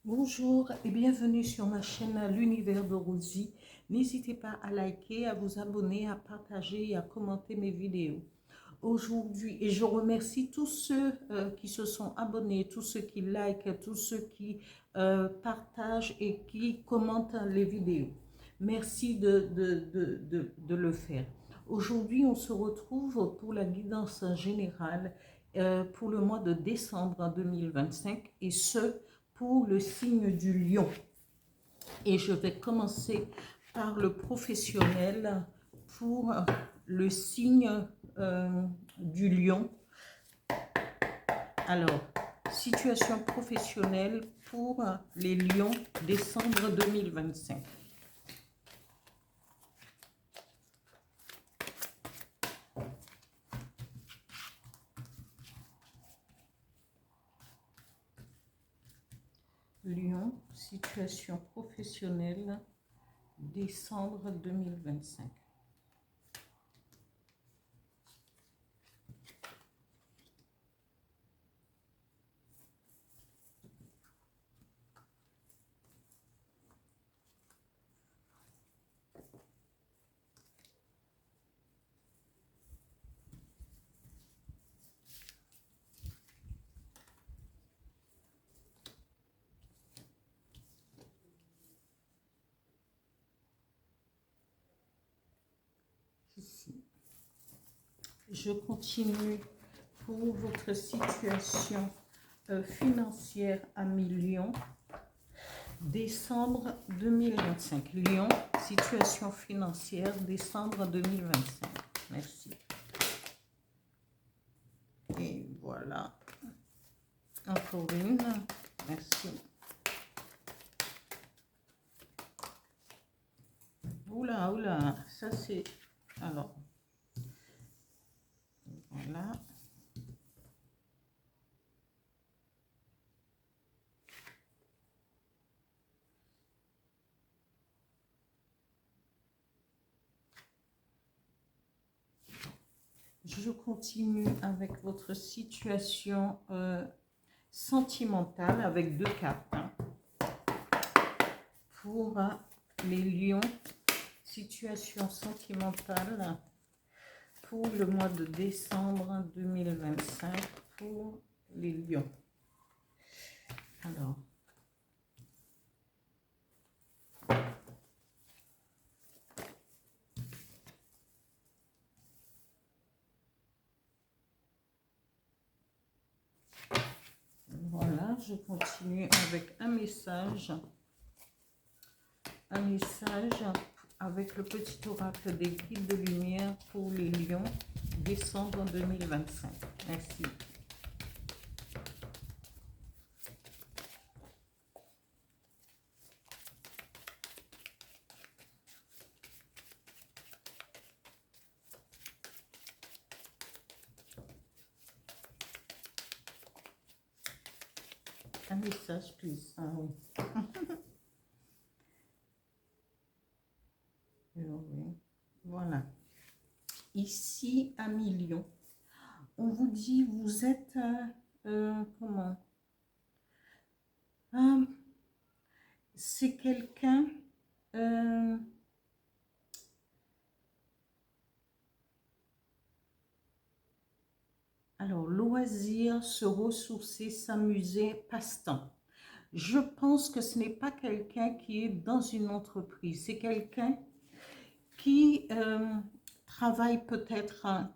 Bonjour et bienvenue sur ma chaîne L'Univers de Rosie. N'hésitez pas à liker, à vous abonner, à partager et à commenter mes vidéos. Aujourd'hui, et je remercie tous ceux qui se sont abonnés, tous ceux qui likent, tous ceux qui partagent et qui commentent les vidéos. Merci de le faire. Aujourd'hui, on se retrouve pour la guidance générale pour le mois de décembre 2025 et ce, pour le signe du lion. Et je vais commencer par le professionnel pour le signe du lion. Alors, situation professionnelle pour les lions, décembre 2025. Lion, situation professionnelle, décembre 2025. Ici. Je continue pour votre situation financière à Lion, décembre 2025. Lion, situation financière, décembre 2025. Merci. Et voilà. Encore une. Merci. Oula, oula, ça c'est... Alors, voilà. Je continue avec votre situation sentimentale avec deux cartes. Hein. Pour les lions, situation sentimentale pour le mois de décembre 2025 pour les lions. Alors, voilà, je continue avec un message avec le petit oracle des guides de lumière pour les lions, décembre 2025. Merci. Un message, please. Ah oui. Voilà. Ici, à Lion, on vous dit, vous êtes, comment c'est quelqu'un, alors, loisir, se ressourcer, s'amuser, passe-temps. Je pense que ce n'est pas quelqu'un qui est dans une entreprise, c'est quelqu'un qui travaille peut-être, hein,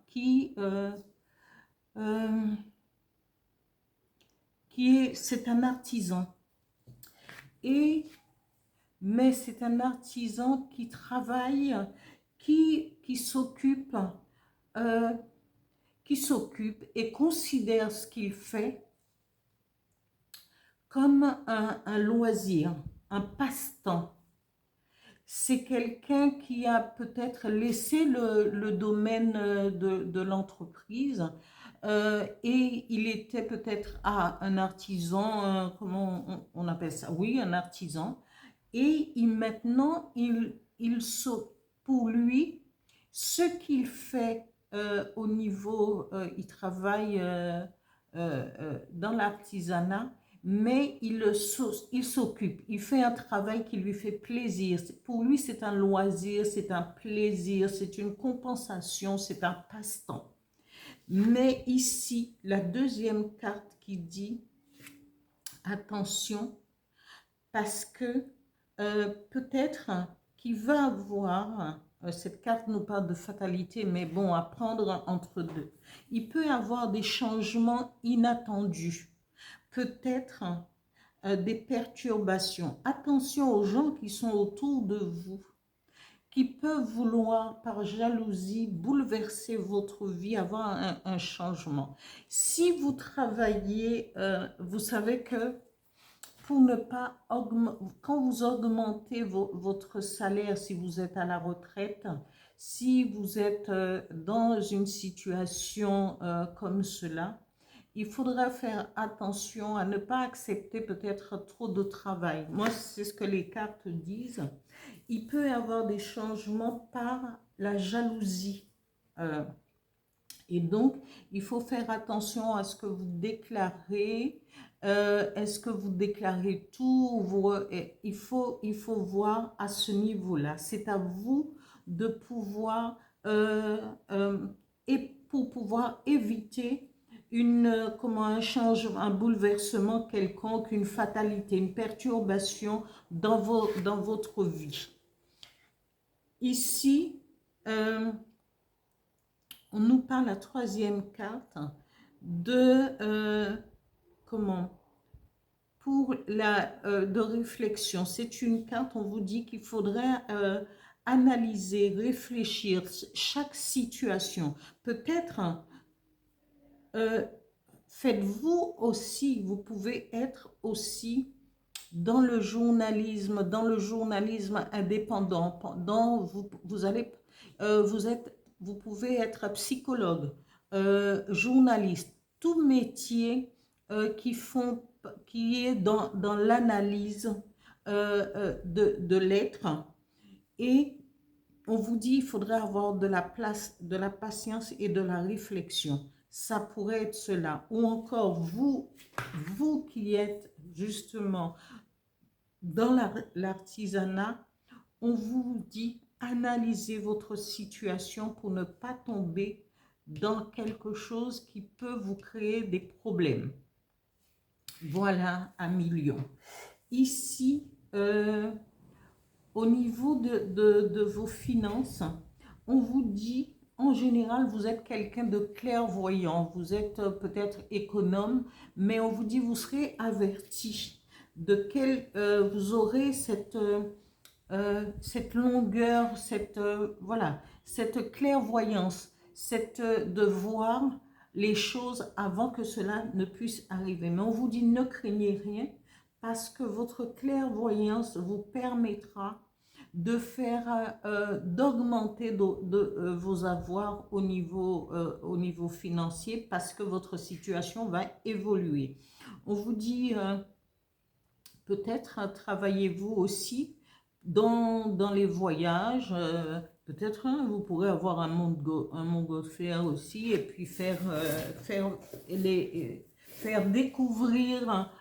c'est un artisan. Mais c'est un artisan qui travaille, qui s'occupe et considère ce qu'il fait comme un loisir, un passe-temps. C'est quelqu'un qui a peut-être laissé le domaine de l'entreprise et il était peut-être un artisan, comment on appelle ça? Oui, un artisan. Et maintenant, pour lui, ce qu'il fait au niveau, il travaille dans l'artisanat, mais il s'occupe, il fait un travail qui lui fait plaisir. Pour lui, c'est un loisir, c'est un plaisir, c'est une compensation, c'est un passe-temps. Mais ici, la deuxième carte qui dit, attention, parce que peut-être qu'il va avoir, cette carte nous parle de fatalité, mais bon, à prendre entre deux. Il peut y avoir des changements inattendus, peut-être des perturbations. Attention aux gens qui sont autour de vous, qui peuvent vouloir, par jalousie, bouleverser votre vie, avoir un changement. Si vous travaillez, vous savez que pour ne pas quand vous augmentez votre salaire, si vous êtes à la retraite, si vous êtes dans une situation comme cela, il faudra faire attention à ne pas accepter peut-être trop de travail. Moi, c'est ce que les cartes disent. Il peut y avoir des changements par la jalousie. Et donc, il faut faire attention à ce que vous déclarez. Est-ce que vous déclarez tout? Il faut voir à ce niveau-là. C'est à vous de pouvoir, et pour pouvoir éviter un changement, un bouleversement quelconque, une fatalité, une perturbation dans votre vie. Ici, on nous parle, la troisième carte, de de réflexion. C'est une carte, on vous dit qu'il faudrait analyser, réfléchir chaque situation. Peut-être faites-vous aussi, vous pouvez être aussi dans le journalisme indépendant. Vous pouvez être psychologue, journaliste, tout métier qui est dans l'analyse de l'être. Et on vous dit, il faudrait avoir de la patience et de la réflexion. Ça pourrait être cela. Ou encore, vous qui êtes justement dans l'artisanat, on vous dit, analysez votre situation pour ne pas tomber dans quelque chose qui peut vous créer des problèmes. Voilà, un million. Ici, au niveau de vos finances, on vous dit, en général, vous êtes quelqu'un de clairvoyant, vous êtes peut-être économe, mais on vous dit, vous serez averti vous aurez cette longueur, cette clairvoyance, de voir les choses avant que cela ne puisse arriver. Mais on vous dit, ne craignez rien, parce que votre clairvoyance vous permettra de d'augmenter vos avoirs au niveau financier, parce que votre situation va évoluer. On vous dit, peut-être travaillez-vous aussi dans les voyages, peut-être vous pourrez avoir un montgolfière aussi, et puis faire découvrir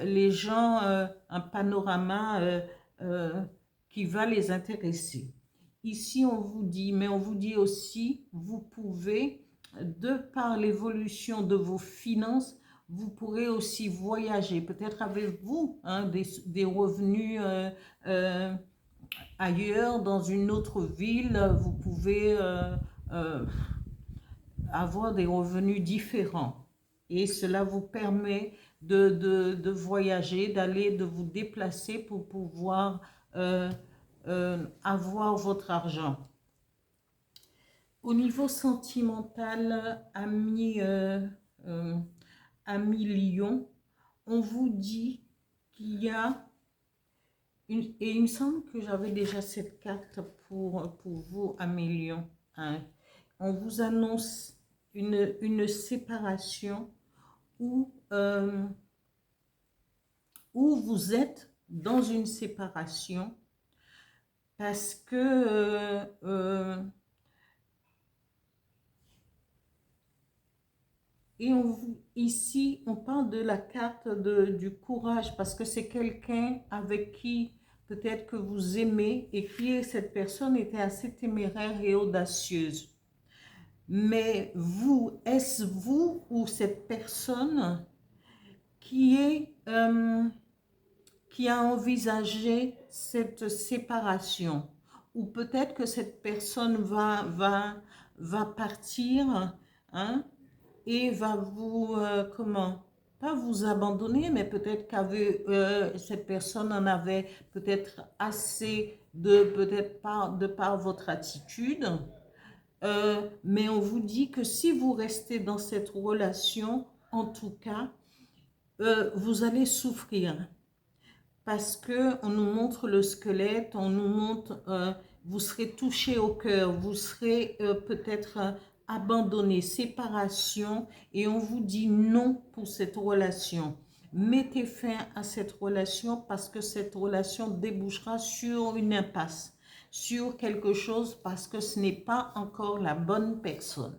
les gens un panorama qui va les intéresser. Ici, on vous dit, mais on vous dit aussi, vous pouvez, de par l'évolution de vos finances, vous pourrez aussi voyager. Peut-être avez-vous des revenus ailleurs, dans une autre ville. Vous pouvez avoir des revenus différents. Et cela vous permet de voyager, de vous déplacer pour pouvoir avoir votre argent. Au niveau sentimental, ami Lion, on vous dit qu'il y a et il me semble que j'avais déjà cette carte pour vous, ami Lion, hein. On vous annonce une séparation où vous êtes dans une séparation parce que Et ici, on parle de la carte du courage parce que c'est quelqu'un avec qui peut-être que vous aimez et qui, cette personne était assez téméraire et audacieuse. Mais vous, est-ce vous ou cette personne qui a envisagé cette séparation? Ou peut-être que cette personne va partir, hein, et va vous, comment, pas vous abandonner, mais peut-être qu'avait cette personne en avait peut-être assez peut-être de par votre attitude. Mais on vous dit que si vous restez dans cette relation, en tout cas, vous allez souffrir. Parce qu'on nous montre le squelette, on nous montre, vous serez touché au cœur, vous serez peut-être abandonné, séparation, et on vous dit non pour cette relation. Mettez fin à cette relation parce que cette relation débouchera sur une impasse, sur quelque chose parce que ce n'est pas encore la bonne personne.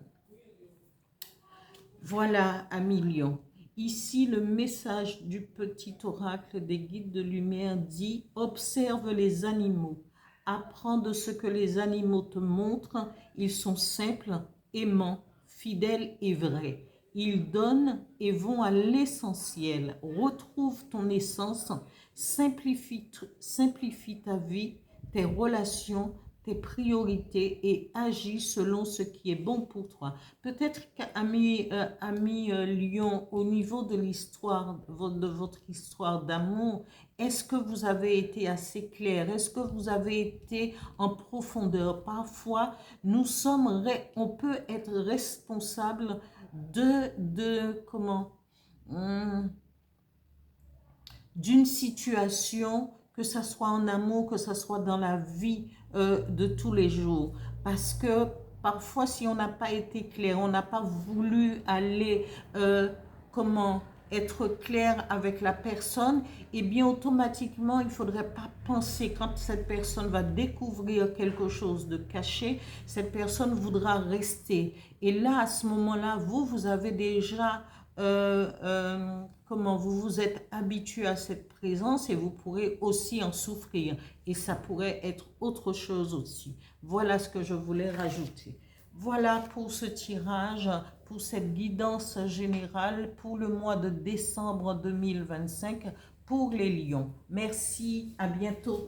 Voilà, amis lions. Ici, le message du petit oracle des guides de lumière dit « Observe les animaux, apprends de ce que les animaux te montrent, ils sont simples, aimants, fidèles et vrais. Ils donnent et vont à l'essentiel. Retrouve ton essence, simplifie ta vie, tes relations, tes priorités et agis selon ce qui est bon pour toi. » Peut-être qu'amis Lion, au niveau de l'histoire, de votre histoire d'amour, est-ce que vous avez été assez clair? Est-ce que vous avez été en profondeur? Parfois, on peut être responsable comment, d'une situation, que ça soit en amour, que ça soit dans la vie de tous les jours. Parce que parfois, si on n'a pas été clair, on n'a pas voulu aller, être clair avec la personne, et bien automatiquement, il ne faudrait pas penser, quand cette personne va découvrir quelque chose de caché, cette personne voudra rester. Et là, à ce moment-là, vous avez déjà comment vous vous êtes habitué à cette présence et vous pourrez aussi en souffrir. Et ça pourrait être autre chose aussi. Voilà ce que je voulais rajouter. Voilà pour ce tirage, pour cette guidance générale pour le mois de décembre 2025 pour les lions. Merci, à bientôt.